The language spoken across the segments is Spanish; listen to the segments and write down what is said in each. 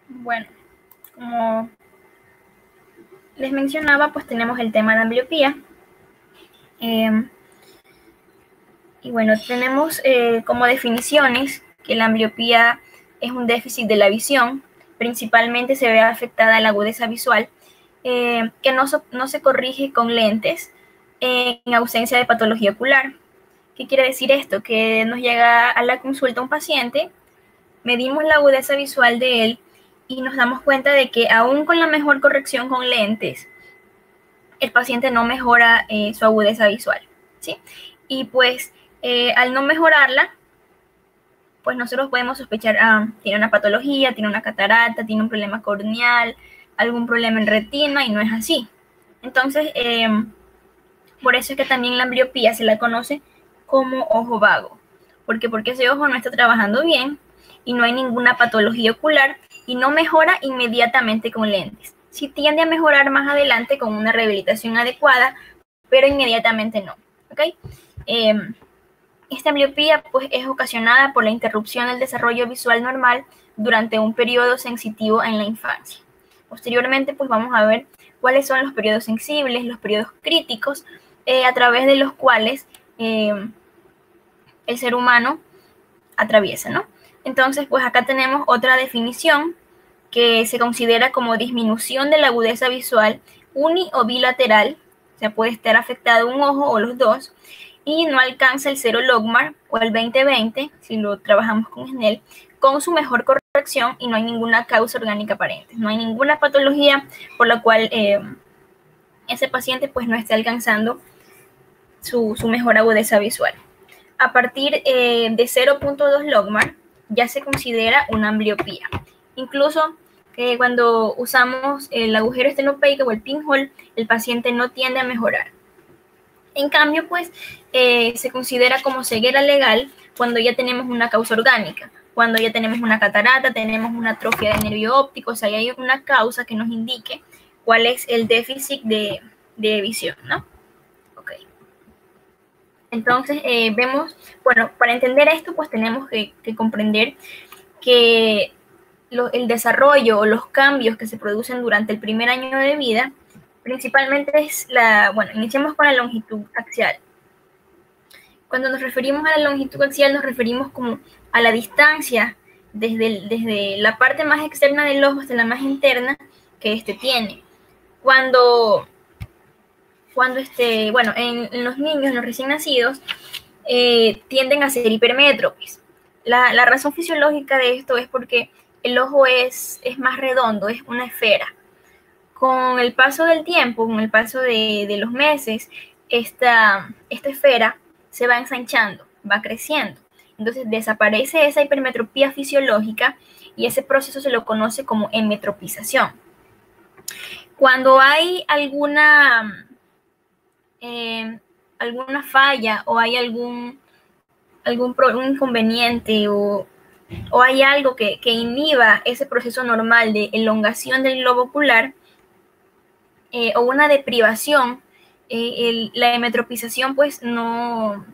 Bueno, como les mencionaba, pues tenemos el tema de ambliopía. Y bueno, tenemos como definiciones que la ambliopía es un déficit de la visión. Principalmente se ve afectada la agudeza visual, que no se corrige con lentes en ausencia de patología ocular. ¿Qué quiere decir esto? Que nos llega a la consulta un paciente, medimos la agudeza visual de él y nos damos cuenta de que aún con la mejor corrección con lentes, el paciente no mejora su agudeza visual, ¿sí? Y pues al no mejorarla, pues nosotros podemos sospechar, tiene una patología, tiene una catarata, tiene un problema corneal, algún problema en retina, y no es así. Entonces, por eso es que también la ambliopía se la conoce como ojo vago. Porque ese ojo no está trabajando bien y no hay ninguna patología ocular y no mejora inmediatamente con lentes. Sí tiende a mejorar más adelante con una rehabilitación adecuada, pero inmediatamente no. ¿Okay? Esta ambliopía pues, es ocasionada por la interrupción del desarrollo visual normal durante un periodo sensitivo en la infancia. Posteriormente pues vamos a ver cuáles son los periodos sensibles, los periodos críticos, a través de los cuales el ser humano atraviesa, ¿no? Entonces, pues acá tenemos otra definición que se considera como disminución de la agudeza visual uni o bilateral, o sea, puede estar afectado un ojo o los dos, y no alcanza el 0 logmar o el 20/20, si lo trabajamos con Snell, con su mejor corrección y no hay ninguna causa orgánica aparente, no hay ninguna patología por la cual ese paciente pues no esté alcanzando su mejor agudeza visual. A partir de 0.2 logmar ya se considera una ambliopía. Incluso cuando usamos el agujero estenopeico o el pinhole, el paciente no tiende a mejorar. En cambio, pues se considera como ceguera legal cuando ya tenemos una causa orgánica, cuando ya tenemos una catarata, tenemos una atrofia de nervio óptico, o sea, hay una causa que nos indique cuál es el déficit de visión, ¿no? Ok. Entonces, vemos, bueno, para entender esto, pues tenemos que comprender que el desarrollo o los cambios que se producen durante el primer año de vida, principalmente es bueno, iniciamos con la longitud axial. Cuando nos referimos a la longitud axial, nos referimos como a la distancia desde la parte más externa del ojo hasta la más interna que este tiene. Cuando bueno, en los niños, en los recién nacidos, tienden a ser hipermétropes. La razón fisiológica de esto es porque el ojo es más redondo, es una esfera. Con el paso del tiempo, con el paso de los meses, esta esfera se va ensanchando, va creciendo. Entonces desaparece esa hipermetropía fisiológica y ese proceso se lo conoce como enmetropización. Cuando hay alguna falla o hay algún inconveniente o hay algo que inhiba ese proceso normal de elongación del globo ocular o una deprivación, la hemetropización pues no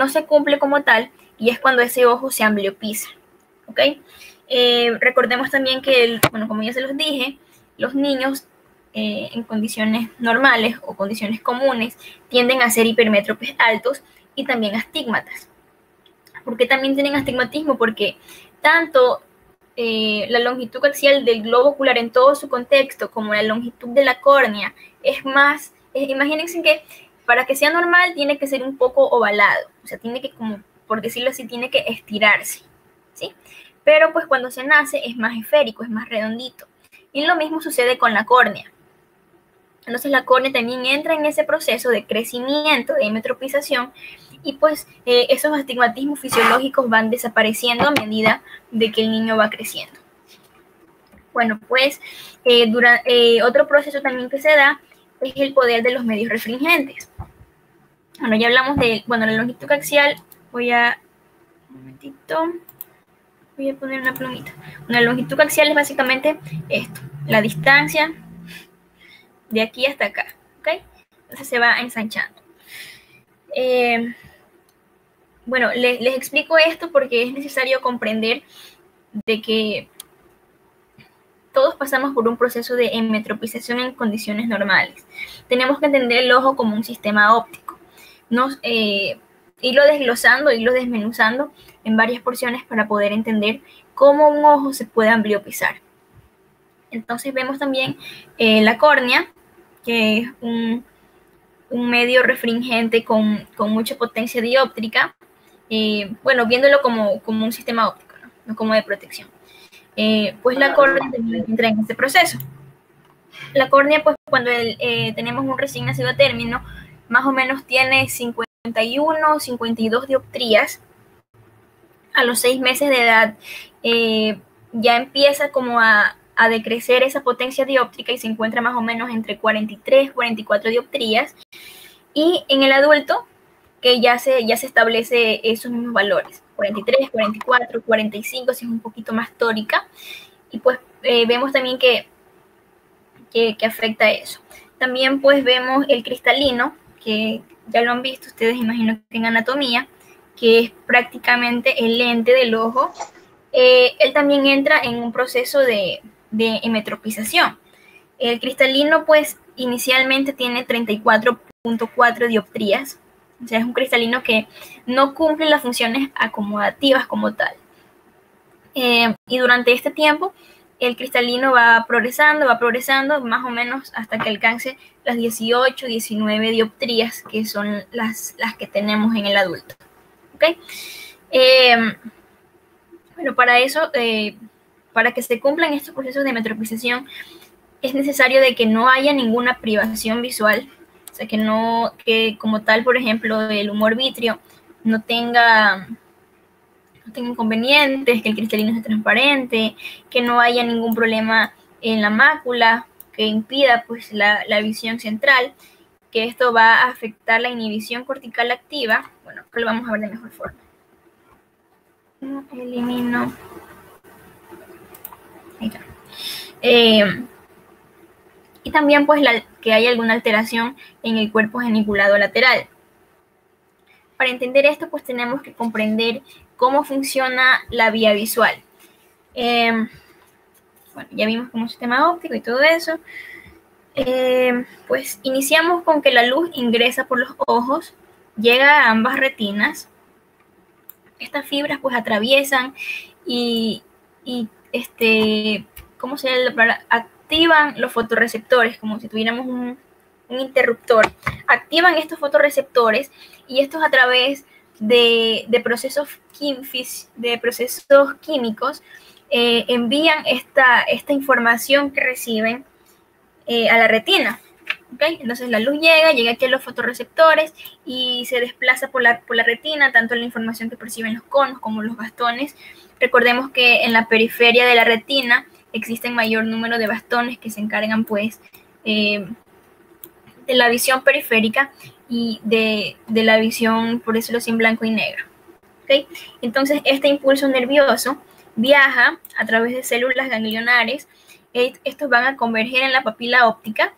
se cumple como tal y es cuando ese ojo se ambliopiza. ¿Okay? Recordemos también que, bueno, como ya se los dije, los niños en condiciones normales o condiciones comunes tienden a ser hipermétropes altos y también astígmatas. ¿Por qué también tienen astigmatismo? Porque tanto la longitud axial del globo ocular en todo su contexto como la longitud de la córnea es más, imagínense que para que sea normal tiene que ser un poco ovalado, o sea, tiene que, como por decirlo así, tiene que estirarse, ¿sí? Pero pues cuando se nace es más esférico, es más redondito. Y lo mismo sucede con la córnea. Entonces la córnea también entra en ese proceso de crecimiento, de metropización, y pues esos astigmatismos fisiológicos van desapareciendo a medida de que el niño va creciendo. Bueno, pues otro proceso también que se da es el poder de los medios restringentes. Bueno, ya hablamos de, bueno, la longitud axial, un momentito, voy a poner una plumita. La longitud axial es básicamente esto, la distancia de aquí hasta acá, ¿ok? Entonces se va ensanchando. Bueno, les explico esto porque es necesario comprender de que todos pasamos por un proceso de emetropización en condiciones normales. Tenemos que entender el ojo como un sistema óptico. Irlo desglosando, irlo desmenuzando en varias porciones para poder entender cómo un ojo se puede ambliopizar. Entonces vemos también la córnea, que es un medio refringente con mucha potencia dióptrica, bueno, viéndolo como un sistema óptico, no como de protección. Pues la córnea también entra en este proceso. La córnea, pues cuando tenemos un recién nacido a término, más o menos tiene 51, 52 dioptrías. A los 6 meses de edad ya empieza como a decrecer esa potencia dióptrica y se encuentra más o menos entre 43, 44 dioptrías. Y en el adulto, que ya se establece esos mismos valores, 43, 44, 45, si es un poquito más tórica. Y pues vemos también que afecta eso. También pues vemos el cristalino, que ya lo han visto ustedes, imagino que en anatomía, que es prácticamente el lente del ojo. Él también entra en un proceso de emetropización. El cristalino pues inicialmente tiene 34.4 dioptrías, o sea, es un cristalino que no cumple las funciones acomodativas como tal. Y durante este tiempo, el cristalino va progresando, más o menos hasta que alcance las 18, 19 dioptrías, que son las que tenemos en el adulto. ¿Okay? Bueno, para eso, para que se cumplan estos procesos de emetropización, es necesario de que no haya ninguna privación visual, o sea, que como tal, por ejemplo, el humor vítreo no tenga inconvenientes, que el cristalino sea transparente, que no haya ningún problema en la mácula que impida pues la visión central, que esto va a afectar la inhibición cortical activa. Bueno, que lo vamos a ver de mejor forma. Elimino. Ahí está. Y también pues que haya alguna alteración en el cuerpo geniculado lateral. Para entender esto, pues tenemos que comprender cómo funciona la vía visual. Bueno, ya vimos como un sistema óptico y todo eso. Pues iniciamos con que la luz ingresa por los ojos, llega a ambas retinas. Estas fibras pues atraviesan y ¿cómo se llama? Activan los fotorreceptores, como si tuviéramos un interruptor. Activan estos fotorreceptores y estos a través de procesos químicos envían esta información que reciben a la retina. ¿Okay? Entonces la luz llega aquí a los fotorreceptores y se desplaza por la retina, tanto la información que perciben los conos como los bastones. Recordemos que en la periferia de la retina existen mayor número de bastones que se encargan pues de la visión periférica y de la visión, por decirlo así, en blanco y negro. ¿Okay? Entonces este impulso nervioso viaja a través de células ganglionares. Estos van a converger en la papila óptica,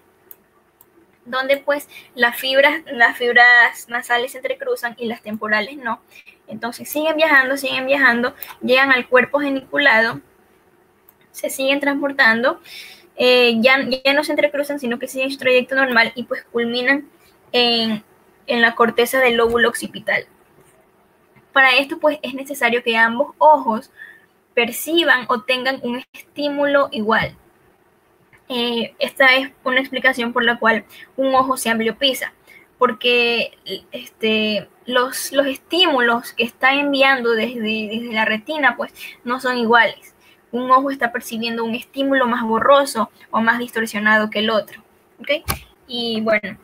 donde pues las fibras nasales se entrecruzan y las temporales no. Entonces siguen viajando, llegan al cuerpo geniculado, se siguen transportando, ya no se entrecruzan, sino que siguen su trayecto normal y pues culminan en la corteza del lóbulo occipital. Para esto pues es necesario que ambos ojos perciban o tengan un estímulo igual. Esta es una explicación por la cual un ojo se ambliopiza, porque los estímulos que está enviando desde la retina pues no son iguales. Un ojo está percibiendo un estímulo más borroso o más distorsionado que el otro. ¿Okay? Y bueno,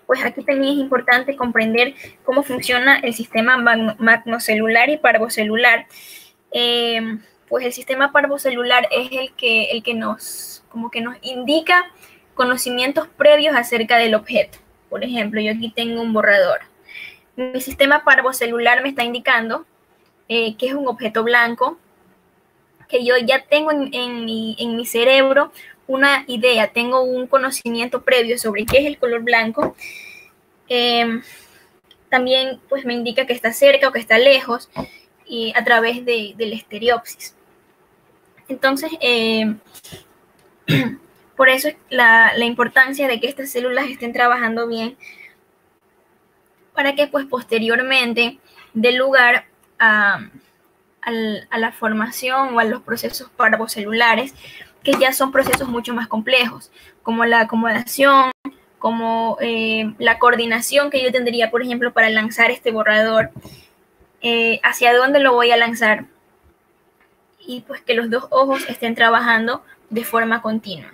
pues aquí también es importante comprender cómo funciona el sistema magnocelular y parvocelular. Pues el sistema parvocelular es el que nos indica conocimientos previos acerca del objeto. Por ejemplo, yo aquí tengo un borrador. Mi sistema parvocelular me está indicando que es un objeto blanco, que yo ya tengo en mi cerebro una idea, tengo un conocimiento previo sobre qué es el color blanco. También pues me indica que está cerca o que está lejos. y a través de la estereopsis. Entonces, por eso es la importancia de que estas células estén trabajando bien para que pues posteriormente dé lugar a la formación o a los procesos parvocelulares, que ya son procesos mucho más complejos, como la acomodación, como la coordinación que yo tendría, por ejemplo, para lanzar este borrador, hacia dónde lo voy a lanzar, y pues que los dos ojos estén trabajando de forma continua.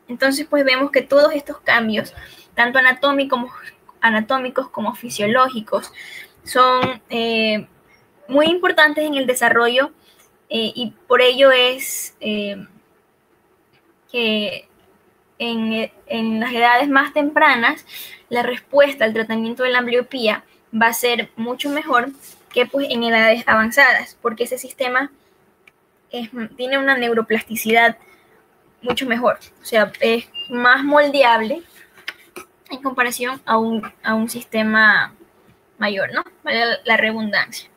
Entonces pues vemos que todos estos cambios, tanto anatómicos como fisiológicos, son muy importantes en el desarrollo, y por ello es que en las edades más tempranas la respuesta al tratamiento de la ambliopía va a ser mucho mejor que pues en edades avanzadas, porque ese sistema tiene una neuroplasticidad mucho mejor, o sea, es más moldeable en comparación a un sistema mayor, ¿no? Vale la redundancia.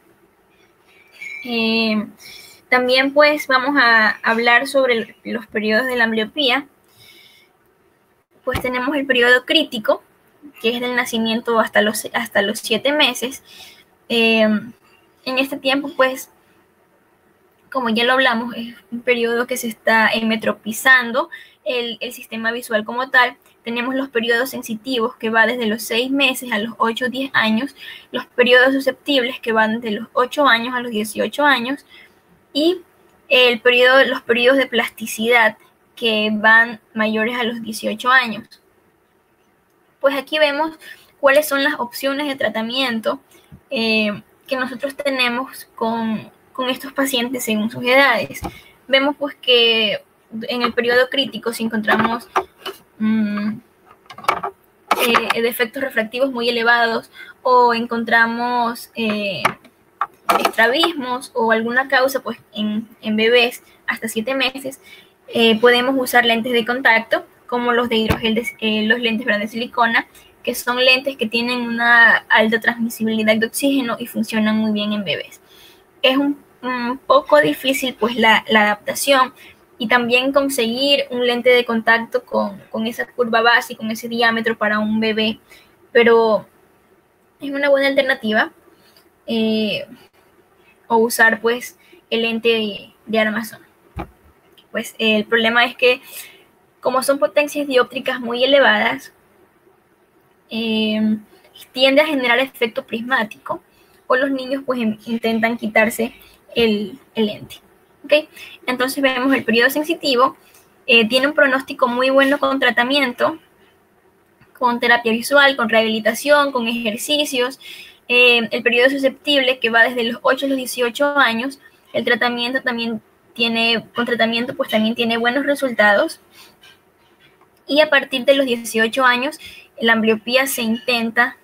También pues vamos a hablar sobre los periodos de la ambliopía. Pues tenemos el periodo crítico, que es del nacimiento hasta los 7 meses. En este tiempo, pues, como ya lo hablamos, es un periodo que se está emetropizando el sistema visual como tal. Tenemos los periodos sensitivos, que va desde los 6 meses a los 8 o 10 años, los periodos susceptibles, que van desde los 8 años a los 18 años, y los periodos de plasticidad, que van mayores a los 18 años. Pues aquí vemos cuáles son las opciones de tratamiento que nosotros tenemos con estos pacientes según sus edades. Vemos pues que en el periodo crítico, si encontramos defectos refractivos muy elevados, o encontramos estrabismos o alguna causa pues en bebés hasta 7 meses, podemos usar lentes de contacto como los de hidrogel, los lentes de silicona, que son lentes que tienen una alta transmisibilidad de oxígeno y funcionan muy bien en bebés. Es un poco difícil pues la adaptación, y también conseguir un lente de contacto con esa curva base y con ese diámetro para un bebé, pero es una buena alternativa, o usar pues el lente de armazón. Pues el problema es que como son potencias dióptricas muy elevadas, tiende a generar efecto prismático, o los niños pues intentan quitarse el lente. ¿Okay? Entonces vemos el periodo sensitivo, tiene un pronóstico muy bueno con tratamiento, con terapia visual, con rehabilitación, con ejercicios. El periodo susceptible, que va desde los 8 a los 18 años, el tratamiento también tiene buenos resultados. Y a partir de los 18 años, la ambliopía se intenta.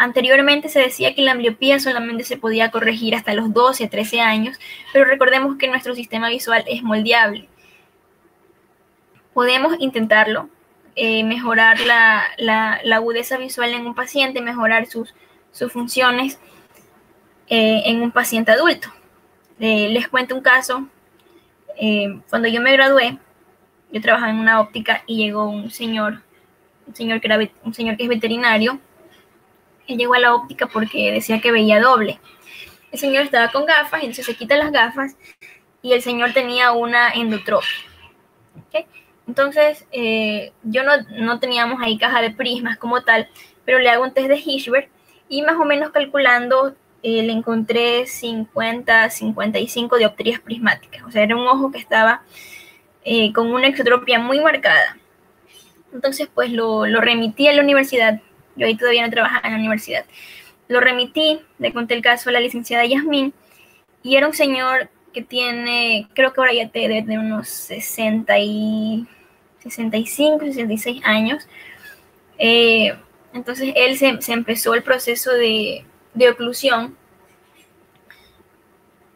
Anteriormente se decía que la ambliopía solamente se podía corregir hasta los 12, 13 años, pero recordemos que nuestro sistema visual es moldeable. Podemos intentarlo, mejorar la agudeza visual en un paciente, mejorar sus funciones en un paciente adulto. Les cuento un caso. Cuando yo me gradué, yo trabajaba en una óptica y llegó un señor que es veterinario. Él llegó a la óptica porque decía que veía doble. El señor estaba con gafas, entonces se quita las gafas, y el señor tenía una endotropia. ¿Okay? Entonces, yo no teníamos ahí caja de prismas como tal, pero le hago un test de Hirschberg, y más o menos calculando, le encontré 50, 55 dioptrías prismáticas. O sea, era un ojo que estaba con una exotropia muy marcada. Entonces, pues lo remití a la universidad. Yo ahí todavía no trabajaba en la universidad. Lo remití, le conté el caso a la licenciada Yasmín, y era un señor que tiene, creo que ahora ya debe de unos 65, 66 años. Entonces él se empezó el proceso de oclusión,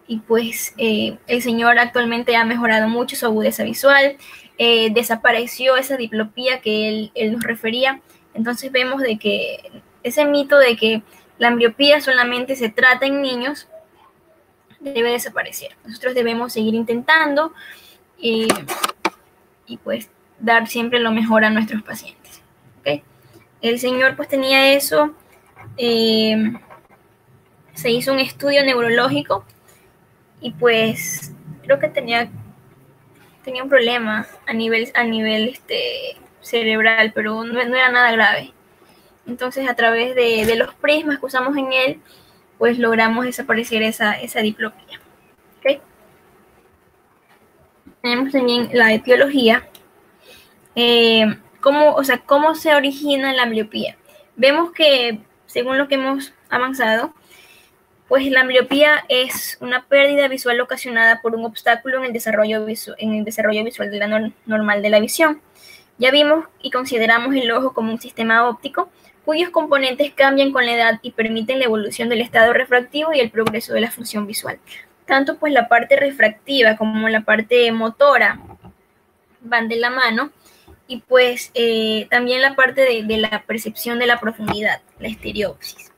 y pues el señor actualmente ha mejorado mucho su agudeza visual, desapareció esa diplopía que él nos refería. Entonces vemos de que ese mito de que la ambliopía solamente se trata en niños debe desaparecer. Nosotros debemos seguir intentando y pues dar siempre lo mejor a nuestros pacientes. ¿Okay? El señor pues tenía eso, se hizo un estudio neurológico y pues creo que tenía un problema a nivel cerebral, pero no era nada grave. Entonces, a través de los prismas que usamos en él, pues logramos desaparecer esa diplopía. ¿Okay? Tenemos también la etiología. ¿Cómo se origina la ambliopía? Vemos que, según lo que hemos avanzado, pues la ambliopía es una pérdida visual ocasionada por un obstáculo en el desarrollo visual de la normal de la visión. Ya vimos y consideramos el ojo como un sistema óptico cuyos componentes cambian con la edad y permiten la evolución del estado refractivo y el progreso de la función visual. Tanto pues la parte refractiva como la parte motora van de la mano, y pues también la parte de la percepción de la profundidad, la estereopsis.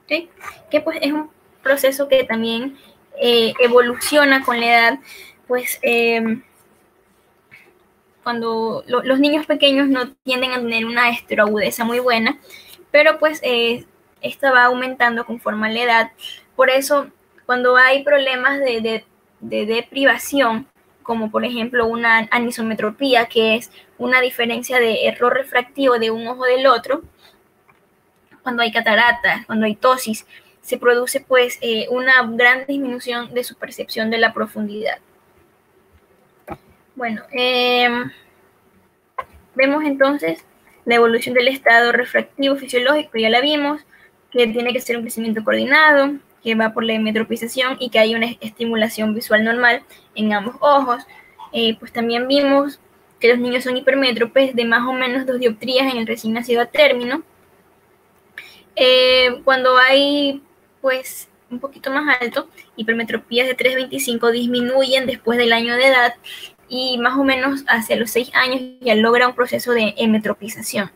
¿Okay? Que pues es un proceso que también evoluciona con la edad, pues cuando los niños pequeños no tienden a tener una estereoagudeza muy buena, pero pues esta va aumentando conforme a la edad. Por eso, cuando hay problemas de deprivación, como por ejemplo una anisometropía, que es una diferencia de error refractivo de un ojo del otro, cuando hay cataratas, cuando hay ptosis, se produce pues una gran disminución de su percepción de la profundidad. Bueno, vemos entonces la evolución del estado refractivo fisiológico, ya la vimos, que tiene que ser un crecimiento coordinado, que va por la metropización y que hay una estimulación visual normal en ambos ojos. Pues también vimos que los niños son hipermétropes de más o menos 2 dioptrías en el recién nacido a término. Cuando hay pues un poquito más alto, hipermetropías de 3.25 disminuyen después del año de edad y más o menos hacia los 6 años ya logra un proceso de metropización.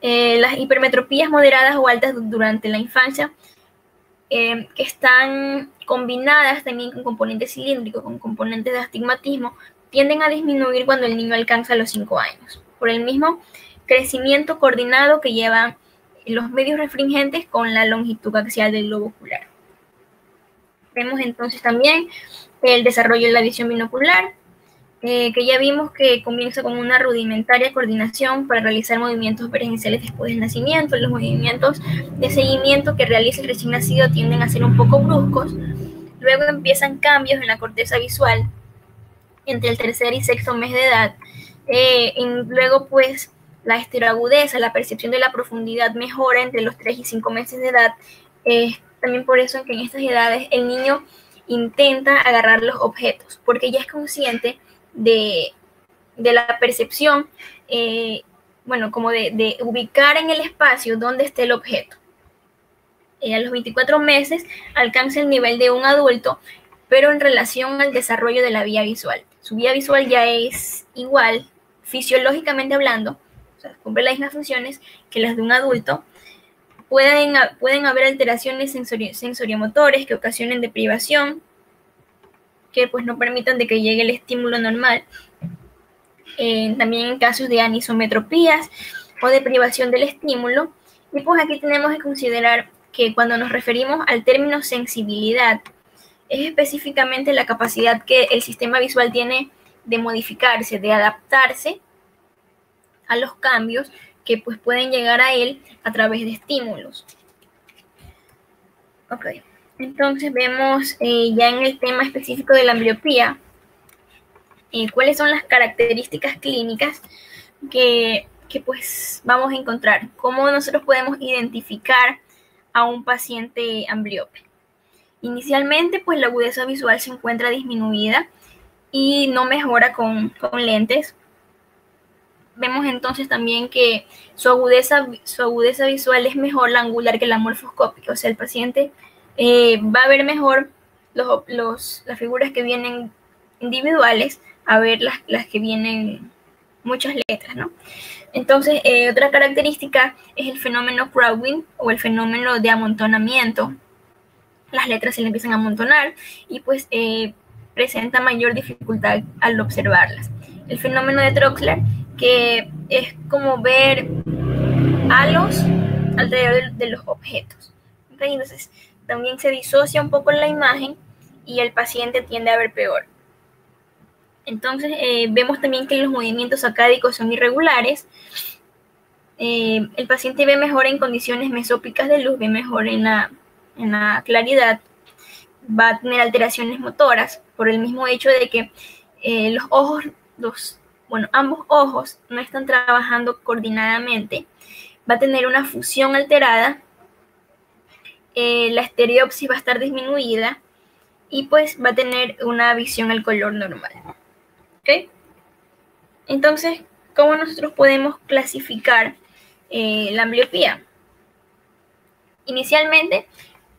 Las hipermetropías moderadas o altas durante la infancia, que están combinadas también con componentes cilíndricos, con componentes de astigmatismo, tienden a disminuir cuando el niño alcanza los 5 años, por el mismo crecimiento coordinado que llevan los medios restringentes con la longitud axial del globo ocular. Vemos entonces también el desarrollo de la visión binocular, que ya vimos que comienza con una rudimentaria coordinación para realizar movimientos emergenciales después del nacimiento. Los movimientos de seguimiento que realiza el recién nacido tienden a ser un poco bruscos. Luego empiezan cambios en la corteza visual entre el tercer y sexto mes de edad. Luego, pues, la estereoagudeza, la percepción de la profundidad mejora entre los 3 y 5 meses de edad. También por eso que en estas edades el niño intenta agarrar los objetos, porque ya es consciente de la percepción, como de ubicar en el espacio donde esté el objeto. A los 24 meses alcanza el nivel de un adulto, pero en relación al desarrollo de la vía visual. Su vía visual ya es igual, fisiológicamente hablando, o sea, cumple las mismas funciones que las de un adulto. Pueden haber alteraciones sensoriomotores que ocasionen deprivación, que pues no permitan de que llegue el estímulo normal. También en casos de anisometropías o de privación del estímulo. Y pues aquí tenemos que considerar que cuando nos referimos al término sensibilidad, es específicamente la capacidad que el sistema visual tiene de modificarse, de adaptarse a los cambios que pues pueden llegar a él a través de estímulos. Ok, entonces vemos ya en el tema específico de la ambliopía, cuáles son las características clínicas que pues vamos a encontrar, cómo nosotros podemos identificar a un paciente ambliope. Inicialmente, pues la agudeza visual se encuentra disminuida y no mejora con lentes. Vemos entonces también que su agudeza visual es mejor la angular que la morfoscópica, o sea, el paciente va a ver mejor las figuras que vienen individuales a ver las que vienen muchas letras, ¿no? Entonces, otra característica es el fenómeno crowding o el fenómeno de amontonamiento, las letras se le empiezan a amontonar y pues presenta mayor dificultad al observarlas. El fenómeno de Troxler, que es como ver halos alrededor de los objetos. ¿Okay? Entonces, también se disocia un poco la imagen y el paciente tiende a ver peor. Entonces, vemos también que los movimientos sacádicos son irregulares. El paciente ve mejor en condiciones mesópicas de luz, ve mejor en la claridad, va a tener alteraciones motoras por el mismo hecho de que ambos ojos no están trabajando coordinadamente, va a tener una fusión alterada, la estereopsis va a estar disminuida y pues va a tener una visión al color normal. ¿Okay? Entonces, ¿cómo nosotros podemos clasificar la ambliopía? Inicialmente,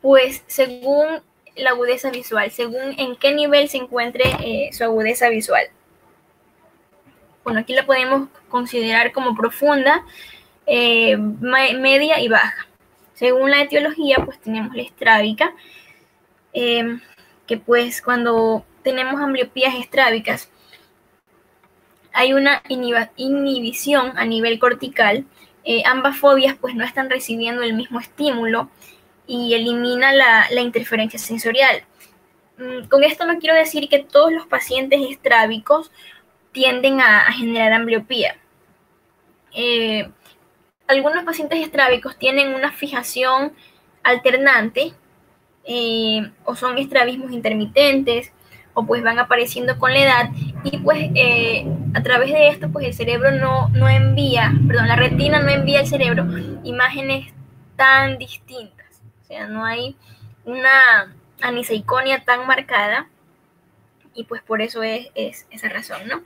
pues según la agudeza visual, según en qué nivel se encuentre su agudeza visual. Bueno, aquí la podemos considerar como profunda, media y baja. Según la etiología, pues tenemos la estrábica, que pues cuando tenemos ambliopías estrábicas, hay una inhibición a nivel cortical. Ambas fobias pues no están recibiendo el mismo estímulo y elimina la interferencia sensorial. Con esto no quiero decir que todos los pacientes estrábicos tienden a generar ambliopía. Algunos pacientes estrábicos tienen una fijación alternante, o son estrabismos intermitentes, o pues van apareciendo con la edad, y pues a través de esto pues el cerebro la retina no envía al cerebro imágenes tan distintas, o sea, no hay una aniseiconia tan marcada, y pues por eso es esa razón, ¿no?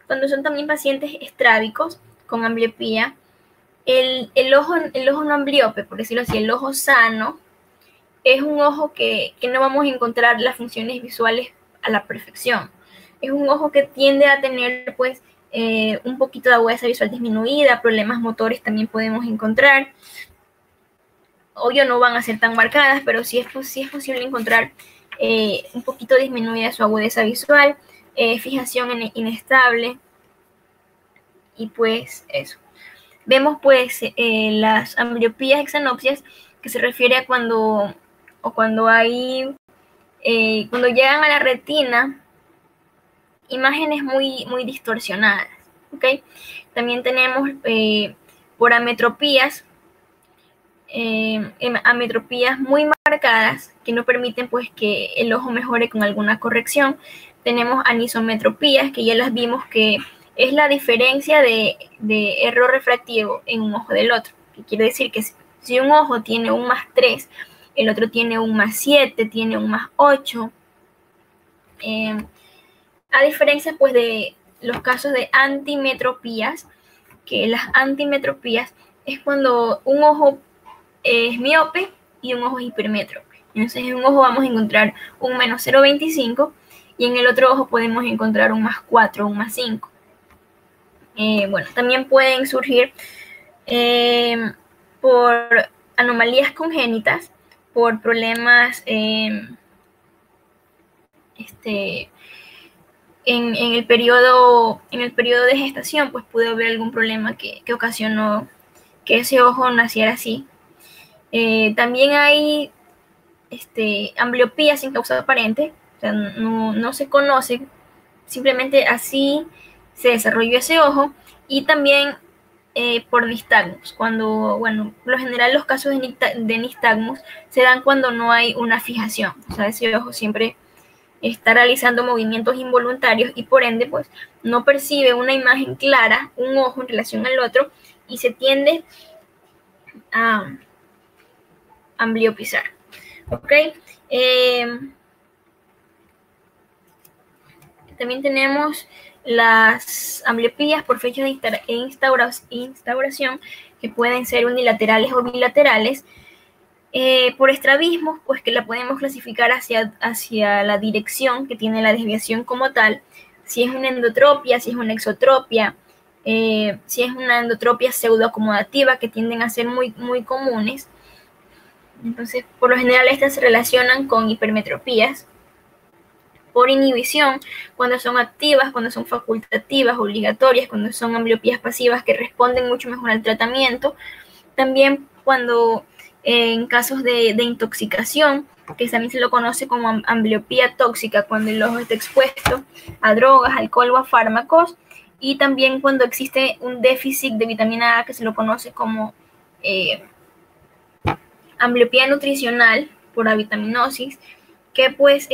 Cuando son también pacientes estrábicos con ambliopía, el ojo no ambliope, por decirlo así, el ojo sano, es un ojo que no vamos a encontrar las funciones visuales a la perfección. Es un ojo que tiende a tener pues un poquito de agudeza visual disminuida, problemas motores también podemos encontrar. Obvio no van a ser tan marcadas, pero sí es posible encontrar un poquito disminuida su agudeza visual, fijación inestable, y pues eso. Vemos pues las ambliopías exanopsias, que se refiere a cuando llegan a la retina imágenes muy distorsionadas, ¿okay? También tenemos por ametropías, ametropías muy marcadas que no permiten pues que el ojo mejore con alguna corrección. Tenemos anisometropías, que ya las vimos, que es la diferencia de error refractivo en un ojo del otro, que quiere decir que si un ojo tiene un +3, el otro tiene un +7, tiene un +8, a diferencia pues de los casos de antimetropías, que las antimetropías es cuando un ojo es miope y un ojo es hipermétrope. Entonces en un ojo vamos a encontrar un -0.25 y en el otro ojo podemos encontrar un +4 o un +5. Bueno, también pueden surgir por anomalías congénitas, por problemas en el periodo de gestación, pues pudo haber algún problema que ocasionó que ese ojo naciera así. También hay ambliopía sin causa aparente, o sea, no se conoce, simplemente así se desarrolló ese ojo. Y también por nistagmus, cuando, bueno, por lo general los casos de nistagmus se dan cuando no hay una fijación, o sea, ese ojo siempre está realizando movimientos involuntarios y por ende pues no percibe una imagen clara, un ojo en relación al otro, y se tiende a ambliopizar. ¿Ok? También tenemos las ambliopías por fechas de instauración, que pueden ser unilaterales o bilaterales. Por estrabismos, pues que la podemos clasificar hacia la dirección que tiene la desviación como tal, si es una endotropia, si es una exotropia, si es una endotropia pseudoacomodativa, que tienden a ser muy comunes. Entonces, por lo general, estas se relacionan con hipermetropías por inhibición, cuando son activas, cuando son facultativas, obligatorias, cuando son ambliopías pasivas que responden mucho mejor al tratamiento. También cuando en casos de intoxicación, que también se lo conoce como ambliopía tóxica, cuando el ojo está expuesto a drogas, alcohol o a fármacos, y también cuando existe un déficit de vitamina A, que se lo conoce como ambliopía nutricional por avitaminosis, que pues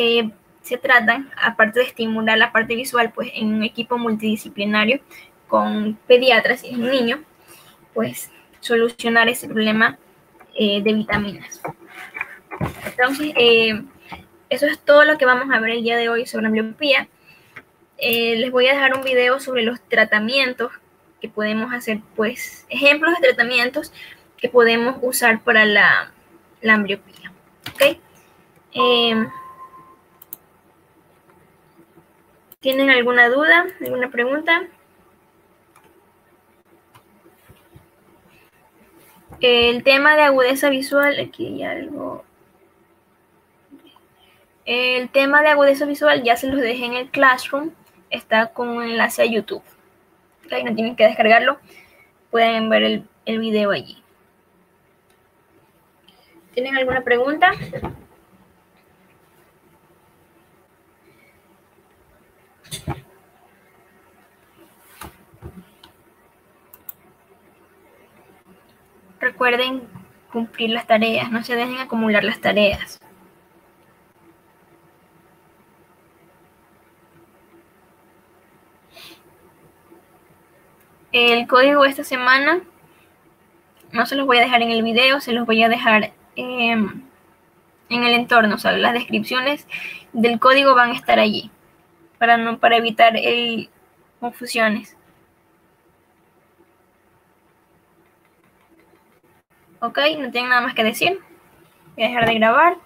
se tratan, aparte de estimular la parte visual, pues en un equipo multidisciplinario con pediatras y niños, pues solucionar ese problema de vitaminas. Entonces, eso es todo lo que vamos a ver el día de hoy sobre ambliopía. Les voy a dejar un video sobre los tratamientos que podemos hacer, pues ejemplos de tratamientos que podemos usar para la ambliopía. ¿Okay? ¿Tienen alguna duda, alguna pregunta? El tema de agudeza visual, aquí hay algo. El tema de agudeza visual ya se los dejé en el Classroom, está con un enlace a YouTube. ¿Okay? No tienen que descargarlo, pueden ver el video allí. ¿Tienen alguna pregunta? Recuerden cumplir las tareas, no se dejen acumular las tareas. El código de esta semana no se los voy a dejar en el video, se los voy a dejar en el entorno, o sea, las descripciones del código van a estar allí para evitar confusiones. Ok, no tienen nada más que decir. Voy a dejar de grabar.